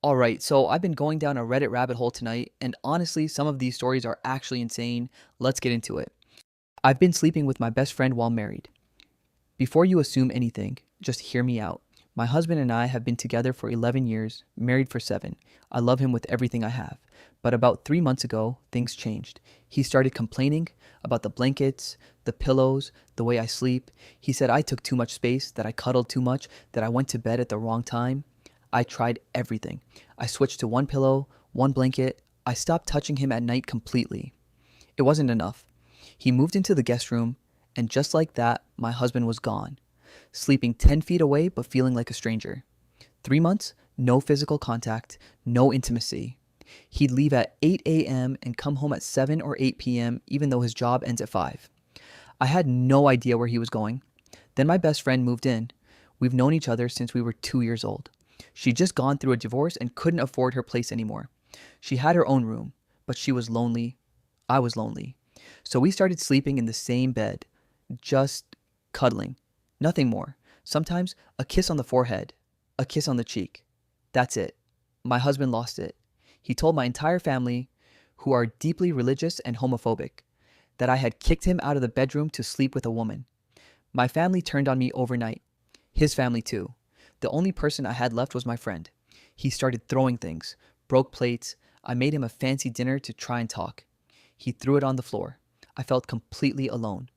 All right, so I've been going down a Reddit rabbit hole tonight, and honestly, some of these stories are actually insane. Let's get into it. I've been sleeping with my best friend while married. Before you assume anything, just hear me out. My husband and I have been together for 11 years, married for 7. I love him with everything I have. But about 3 months ago, things changed. He started complaining about the blankets, the pillows, the way I sleep. He said I took too much space, that I cuddled too much, that I went to bed at the wrong time. I tried everything. I switched to one pillow, one blanket. I stopped touching him at night completely. It wasn't enough. He moved into the guest room, and just like that, my husband was gone, sleeping 10 feet away but feeling like a stranger. 3 months, no physical contact, no intimacy. He'd leave at 8 a.m. and come home at 7 or 8 p.m., even though his job ends at 5. I had no idea where he was going. Then my best friend moved in. We've known each other since we were 2 years old. She'd just gone through a divorce and couldn't afford her place anymore. She had her own room, but she was lonely. I was lonely. So we started sleeping in the same bed, just cuddling. Nothing more. Sometimes a kiss on the forehead, a kiss on the cheek. That's it. My husband lost it. He told my entire family, who are deeply religious and homophobic, that I had kicked him out of the bedroom to sleep with a woman. My family turned on me overnight. His family too. The only person I had left was my friend. He started throwing things, broke plates. I made him a fancy dinner to try and talk. He threw it on the floor. I felt completely alone.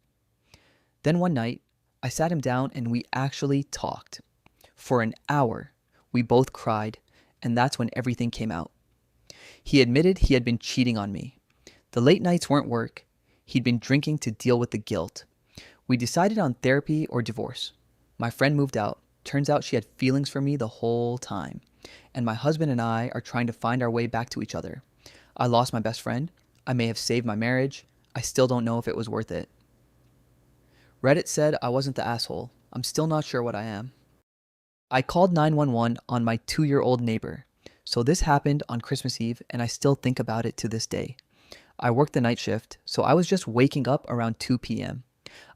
Then one night, I sat him down and we actually talked. For an hour, we both cried, and that's when everything came out. He admitted he had been cheating on me. The late nights weren't work. He'd been drinking to deal with the guilt. We decided on therapy or divorce. My friend moved out. Turns out she had feelings for me the whole time. And my husband and I are trying to find our way back to each other. I lost my best friend. I may have saved my marriage. I still don't know if it was worth it. Reddit said I wasn't the asshole. I'm still not sure what I am. I called 911 on my 2-year-old neighbor. So this happened on Christmas Eve, and I still think about it to this day. I worked the night shift, so I was just waking up around 2 p.m.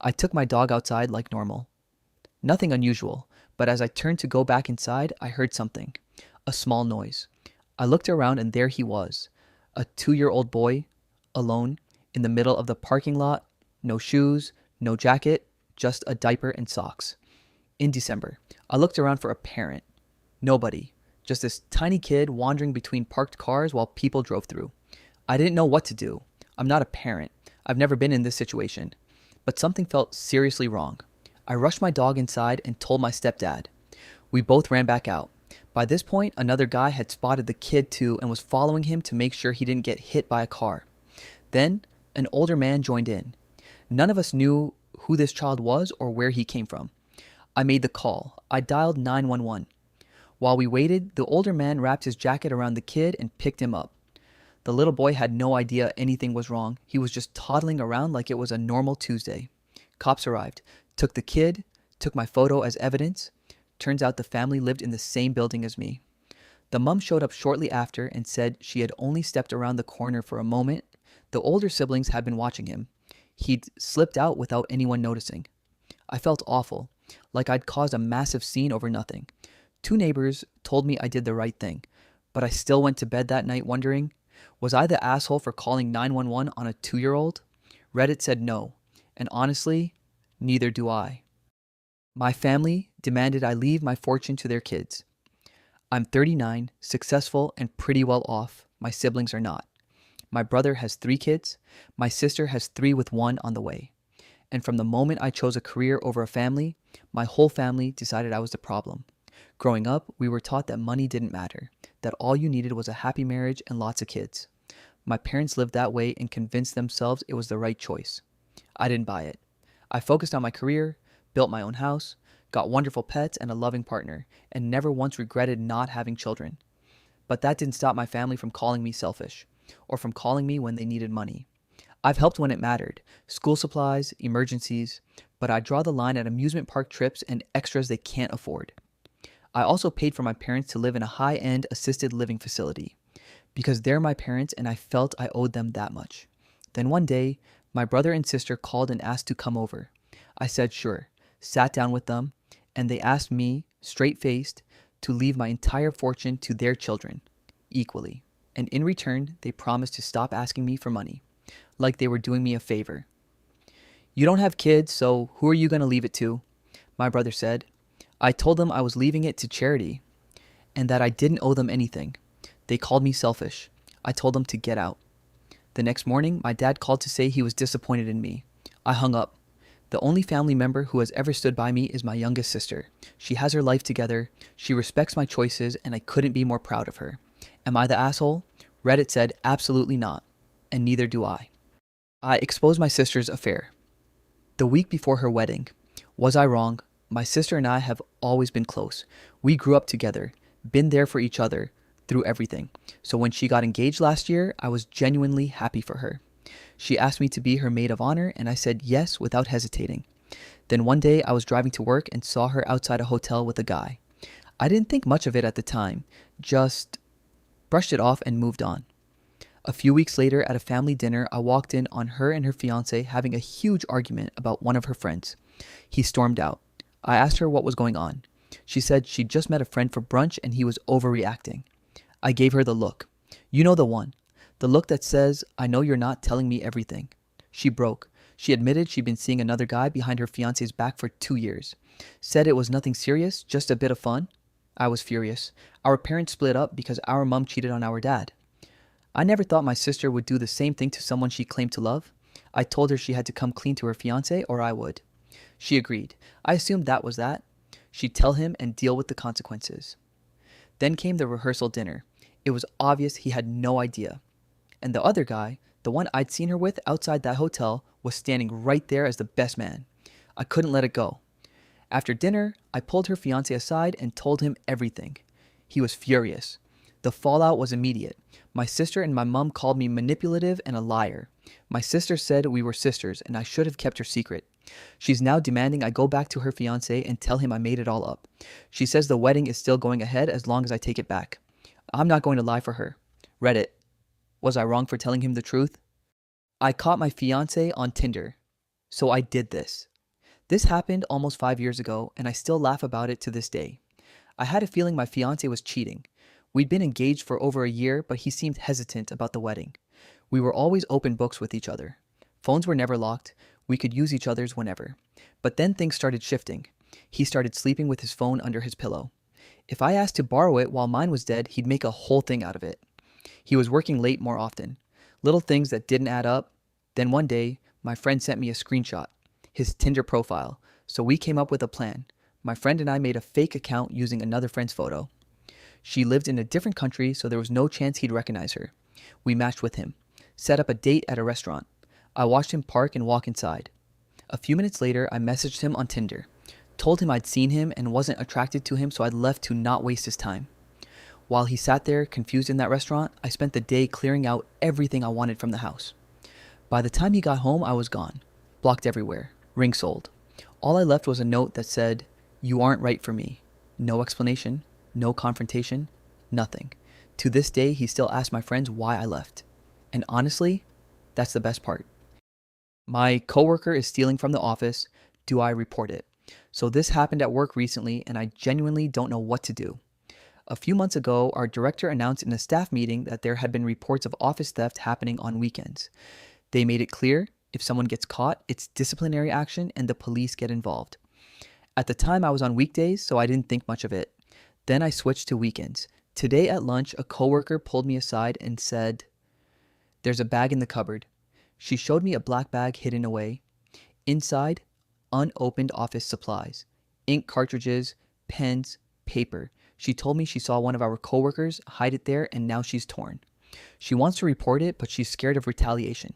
I took my dog outside like normal. Nothing unusual, but as I turned to go back inside, I heard something. A small noise. I looked around and there he was. A 2-year-old boy, alone, in the middle of the parking lot. No shoes, no jacket, just a diaper and socks. In December, I looked around for a parent. Nobody. Just this tiny kid wandering between parked cars while people drove through. I didn't know what to do. I'm not a parent. I've never been in this situation. But something felt seriously wrong. I rushed my dog inside and told my stepdad. We both ran back out. By this point, another guy had spotted the kid too and was following him to make sure he didn't get hit by a car. Then, an older man joined in. None of us knew who this child was or where he came from. I made the call. I dialed 911. While we waited, the older man wrapped his jacket around the kid and picked him up. The little boy had no idea anything was wrong. He was just toddling around like it was a normal Tuesday. Cops arrived, took the kid, took my photo as evidence. Turns out the family lived in the same building as me. The mom showed up shortly after and said she had only stepped around the corner for a moment. The older siblings had been watching him. He'd slipped out without anyone noticing. I felt awful, like I'd caused a massive scene over nothing. 2 neighbors told me I did the right thing, but I still went to bed that night wondering, was I the asshole for calling 911 on a 2-year-old? Reddit said no, and honestly, neither do I. My family demanded I leave my fortune to their kids. I'm 39, successful, and pretty well off. My siblings are not. My brother has 3 kids. My sister has 3 with 1 on the way. And from the moment I chose a career over a family, my whole family decided I was the problem. Growing up, we were taught that money didn't matter, that all you needed was a happy marriage and lots of kids. My parents lived that way and convinced themselves it was the right choice. I didn't buy it. I focused on my career, built my own house, got wonderful pets and a loving partner, and never once regretted not having children. But that didn't stop my family from calling me selfish, or from calling me when they needed money. I've helped when it mattered, school supplies, emergencies, but I draw the line at amusement park trips and extras they can't afford. I also paid for my parents to live in a high-end assisted living facility, because they're my parents and I felt I owed them that much. Then one day, my brother and sister called and asked to come over. I said sure, sat down with them, and they asked me, straight-faced, to leave my entire fortune to their children, equally. And in return, they promised to stop asking me for money, like they were doing me a favor. You don't have kids, so who are you going to leave it to? My brother said. I told them I was leaving it to charity, and that I didn't owe them anything. They called me selfish. I told them to get out. The next morning, my dad called to say he was disappointed in me. I hung up. The only family member who has ever stood by me is my youngest sister. She has her life together, she respects my choices, and I couldn't be more proud of her. Am I the asshole? Reddit said absolutely not, and neither do I. I exposed my sister's affair. The week before her wedding. Was I wrong? My sister and I have always been close. We grew up together, been there for each other through everything. So when she got engaged last year, I was genuinely happy for her. She asked me to be her maid of honor, and I said yes without hesitating. Then one day I was driving to work and saw her outside a hotel with a guy. I didn't think much of it at the time, just brushed it off and moved on. A few weeks later at a family dinner, I walked in on her and her fiancé having a huge argument about one of her friends. He stormed out. I asked her what was going on. She said she'd just met a friend for brunch and he was overreacting. I gave her the look. You know the one. The look that says, I know you're not telling me everything. She broke. She admitted she'd been seeing another guy behind her fiancé's back for 2 years. Said it was nothing serious, just a bit of fun. I was furious. Our parents split up because our mom cheated on our dad. I never thought my sister would do the same thing to someone she claimed to love. I told her she had to come clean to her fiancé or I would. She agreed. I assumed that was that. She'd tell him and deal with the consequences. Then came the rehearsal dinner. It was obvious he had no idea. And the other guy, the one I'd seen her with outside that hotel, was standing right there as the best man. I couldn't let it go. After dinner, I pulled her fiancé aside and told him everything. He was furious. The fallout was immediate. My sister and my mom called me manipulative and a liar. My sister said we were sisters and I should have kept her secret. She's now demanding I go back to her fiancé and tell him I made it all up. She says the wedding is still going ahead as long as I take it back. I'm not going to lie for her. Reddit. Was I wrong for telling him the truth? I caught my fiancé on Tinder. So I did this. This happened almost 5 years ago and I still laugh about it to this day. I had a feeling my fiancé was cheating. We'd been engaged for over a year, but he seemed hesitant about the wedding. We were always open books with each other. Phones were never locked. We could use each other's whenever. But then things started shifting. He started sleeping with his phone under his pillow. If I asked to borrow it while mine was dead, he'd make a whole thing out of it. He was working late more often. Little things that didn't add up. Then one day, my friend sent me a screenshot, his Tinder profile. So we came up with a plan. My friend and I made a fake account using another friend's photo. She lived in a different country, so there was no chance he'd recognize her. We matched with him. Set up a date at a restaurant. I watched him park and walk inside. A few minutes later, I messaged him on Tinder. Told him I'd seen him and wasn't attracted to him, so I'd left to not waste his time. While he sat there, confused in that restaurant, I spent the day clearing out everything I wanted from the house. By the time he got home, I was gone. Blocked everywhere. Ring sold. All I left was a note that said, "You aren't right for me." No explanation. No confrontation. Nothing. To this day, he still asks my friends why I left. And honestly, that's the best part. My coworker is stealing from the office. Do I report it? So this happened at work recently, and I genuinely don't know what to do. A few months ago, our director announced in a staff meeting that there had been reports of office theft happening on weekends. They made it clear, if someone gets caught, it's disciplinary action and the police get involved. At the time, I was on weekdays, so I didn't think much of it. Then I switched to weekends. Today at lunch, a coworker pulled me aside and said, "There's a bag in the cupboard." She showed me a black bag hidden away. Inside, unopened office supplies, ink cartridges, pens, paper. She told me she saw one of our coworkers hide it there and now she's torn. She wants to report it, but she's scared of retaliation.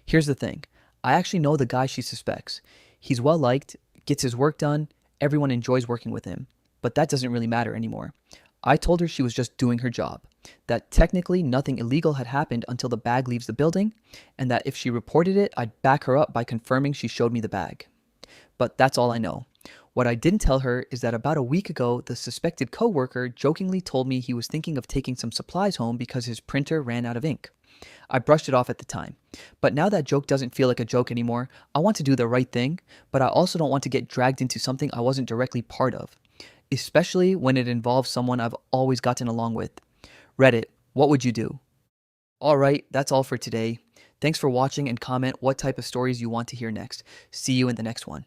Here's the thing. I actually know the guy she suspects. He's well liked, gets his work done, everyone enjoys working with him. But that doesn't really matter anymore. I told her she was just doing her job, that technically nothing illegal had happened until the bag leaves the building, and that if she reported it, I'd back her up by confirming she showed me the bag. But that's all I know. What I didn't tell her is that about a week ago, the suspected coworker jokingly told me he was thinking of taking some supplies home because his printer ran out of ink. I brushed it off at the time. But now that joke doesn't feel like a joke anymore. I want to do the right thing, but I also don't want to get dragged into something I wasn't directly part of. especially when it involves someone I've always gotten along with. Reddit, what would you do? Alright, that's all for today. Thanks for watching and comment what type of stories you want to hear next. See you in the next one.